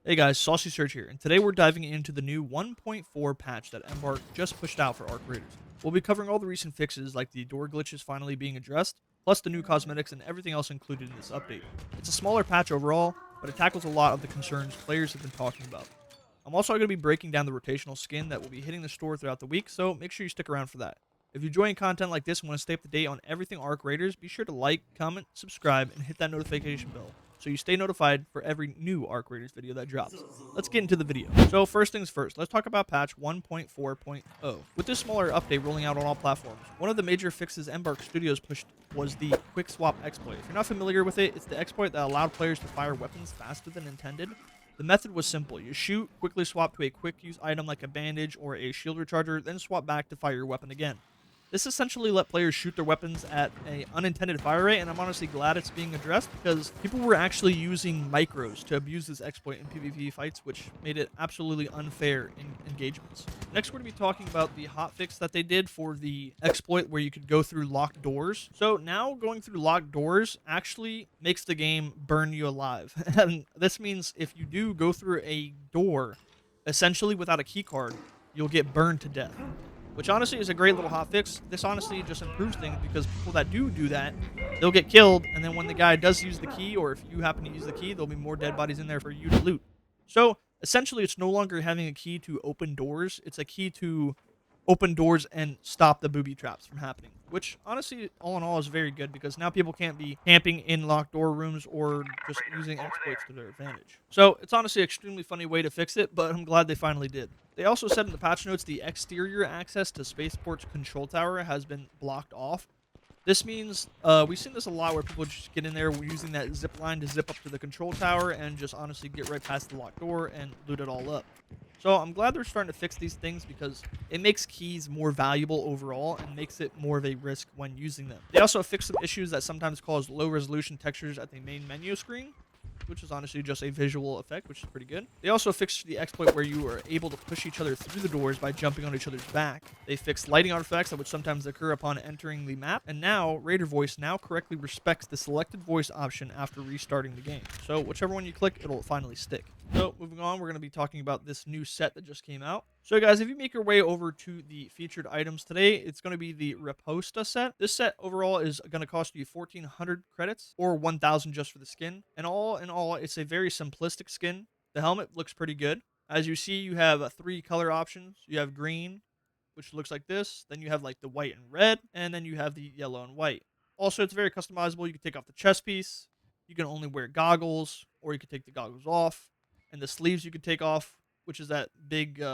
Hey guys, Saucy Search here, and today we're diving into the new 1.4 patch that Embark just pushed out for Arc Raiders. We'll be covering all the recent fixes like the door glitches finally being addressed, plus the new cosmetics and everything else included in this update. It's a smaller patch overall, but it tackles a lot of the concerns players have been talking about. I'm also going to be breaking down the rotational skin that will be hitting the store throughout the week, so make sure you stick around for that. If you're enjoying content like this and want to stay up to date on everything Arc Raiders, be sure to like, comment, subscribe, and hit that notification bell so you stay notified for every new Arc Raiders video that drops. Let's get into the video. So first things first, let's talk about patch 1.4.0. With this smaller update rolling out on all platforms, one of the major fixes Embark Studios pushed was the Quick Swap exploit. If you're not familiar with it, it's the exploit that allowed players to fire weapons faster than intended. The method was simple. You shoot, quickly swap to a quick use item like a bandage or a shield recharger, then swap back to fire your weapon again. This essentially let players shoot their weapons at an unintended fire rate, and I'm honestly glad it's being addressed because people were actually using micros to abuse this exploit in PvP fights, which made it absolutely unfair in engagements. Next, we're going to be talking about the hotfix that they did for the exploit where you could go through locked doors. So now going through locked doors actually makes the game burn you alive. And this means if you do go through a door, essentially without a key card, you'll get burned to death, which honestly is a great little hotfix. This honestly just improves things because people that do that, they'll get killed, and then when the guy does use the key, or if you happen to use the key, there'll be more dead bodies in there for you to loot. So essentially, it's no longer having a key to open doors. It's a key to open doors and stop the booby traps from happening, which honestly, all in all, is very good because now people can't be camping in locked door rooms or just using exploits to their advantage. So it's honestly an extremely funny way to fix it, but I'm glad they finally did. They also said in the patch notes the exterior access to Spaceport's control tower has been blocked off. This means we've seen this a lot where people just get in there using that zip line to zip up to the control tower and just honestly get right past the locked door and loot it all up. So I'm glad they're starting to fix these things because it makes keys more valuable overall and makes it more of a risk when using them. They also fixed some issues that sometimes cause low resolution textures at the main menu screen, which is honestly just a visual effect, which is pretty good. They also fixed the exploit where you are able to push each other through the doors by jumping on each other's back. They fixed lighting artifacts that would sometimes occur upon entering the map, and now Raider Voice now correctly respects the selected voice option after restarting the game. So whichever one you click, it'll finally stick. So moving on, we're going to be talking about this new set that just came out. So guys, if you make your way over to the featured items today, it's going to be the Riposta set. This set overall is going to cost you 1,400 credits or 1,000 just for the skin. And all in all, it's a very simplistic skin. The helmet looks pretty good. As you see, you have three color options. You have green, which looks like this. Then you have like the white and red, and then you have the yellow and white. Also, it's very customizable. You can take off the chest piece. You can only wear goggles, or you can take the goggles off. And the sleeves you can take off, which is that big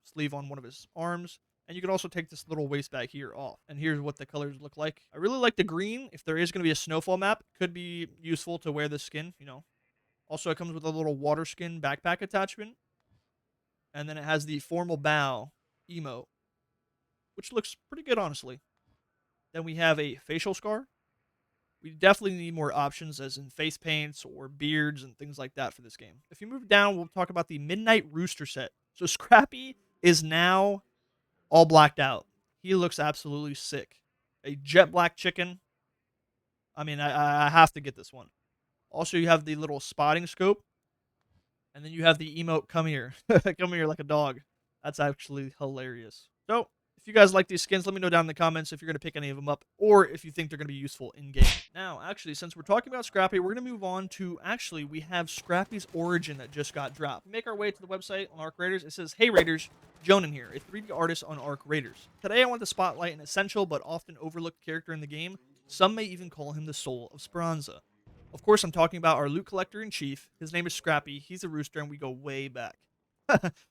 sleeve on one of his arms. And you can also take this little waist bag here off. And here's what the colors look like. I really like the green. If there is going to be a snowfall map, could be useful to wear this skin, you know. Also, it comes with a little water skin backpack attachment. And then it has the formal bow emote, which looks pretty good, honestly. Then we have a facial scar. We definitely need more options, as in face paints or beards and things like that for this game. If you move down, we'll talk about the Midnight Rooster set. So Scrappy is now all blacked out. He looks absolutely sick. A jet black chicken. I mean, I have to get this one. Also, you have the little spotting scope. And then you have the emote, come here. Come here like a dog. That's actually hilarious. So, if you guys like these skins, let me know down in the comments if you're going to pick any of them up or if you think they're going to be useful in-game. Now, actually, since we're talking about Scrappy, we're going to move on to, actually, we have Scrappy's origin that just got dropped. We make our way to the website on Arc Raiders. It says, "Hey Raiders, Jonan here, a 3D artist on Arc Raiders. Today I want to spotlight an essential but often overlooked character in the game. Some may even call him the soul of Speranza. Of course, I'm talking about our loot collector in chief. His name is Scrappy. He's a rooster, and we go way back."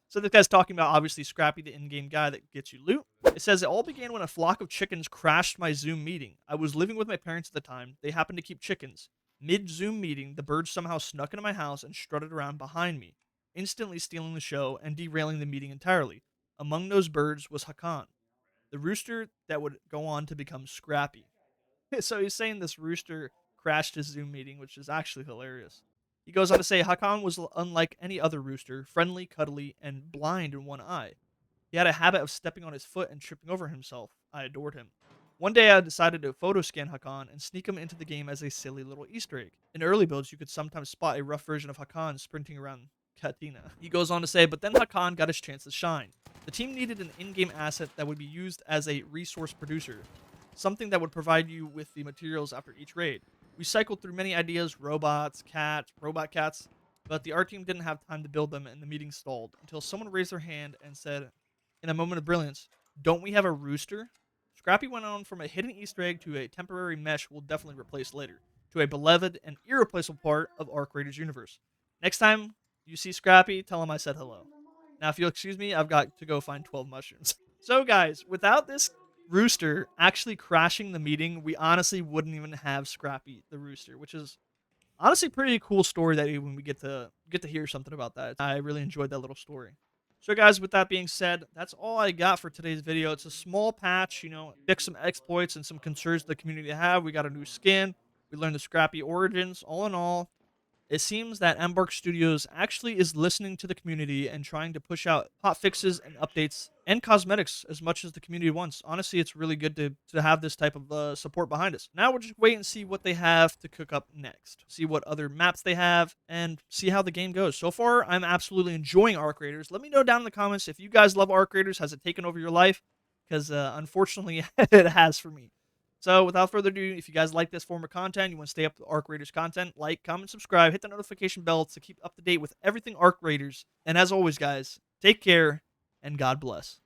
So this guy's talking about, obviously, Scrappy, the in-game guy that gets you loot. It says, "It all began when a flock of chickens crashed my Zoom meeting. I was living with my parents at the time. They happened to keep chickens. Mid-Zoom meeting, the birds somehow snuck into my house and strutted around behind me, instantly stealing the show and derailing the meeting entirely. Among those birds was Hakan, the rooster that would go on to become Scrappy." So he's saying this rooster crashed his Zoom meeting, which is actually hilarious. He goes on to say, "Hakan was unlike any other rooster, friendly, cuddly, and blind in one eye. He had a habit of stepping on his foot and tripping over himself. I adored him. One day I decided to photo scan Hakan and sneak him into the game as a silly little Easter egg. In early builds, you could sometimes spot a rough version of Hakan sprinting around Katina. He goes on to say, but then Hakan got his chance to shine. The team needed an in-game asset that would be used as a resource producer, something that would provide you with the materials after each raid. We cycled through many ideas, robots, cats, robot cats, but the art team didn't have time to build them and the meeting stalled until someone raised their hand and said, in a moment of brilliance, don't we have a rooster? Scrappy went on from a hidden Easter egg to a temporary mesh we'll definitely replace later, to a beloved and irreplaceable part of Arc Raiders universe. Next time you see Scrappy, tell him I said hello. Now, if you'll excuse me, I've got to go find 12 mushrooms. So, guys, without this rooster actually crashing the meeting, we honestly wouldn't even have Scrappy the rooster, which is honestly pretty cool story that when we get to hear something about that. I really enjoyed that little story. So guys, with that being said, that's all I got for today's video. It's a small patch, fix some exploits and some concerns the community have. We got a new skin. We learned the Scrappy origins. All in all, it seems that Embark Studios actually is listening to the community and trying to push out hot fixes and updates and cosmetics as much as the community wants. Honestly, it's really good to have this type of support behind us. Now we'll just wait and see what they have to cook up next. See what other maps they have and see how the game goes. So far, I'm absolutely enjoying Arc Raiders. Let me know down in the comments if you guys love Arc Raiders. Has it taken over your life? Because unfortunately, it has for me. So, without further ado, if you guys like this form of content, you want to stay up to Arc Raiders content, like, comment, subscribe, hit the notification bell to keep up to date with everything Arc Raiders. And as always, guys, take care and God bless.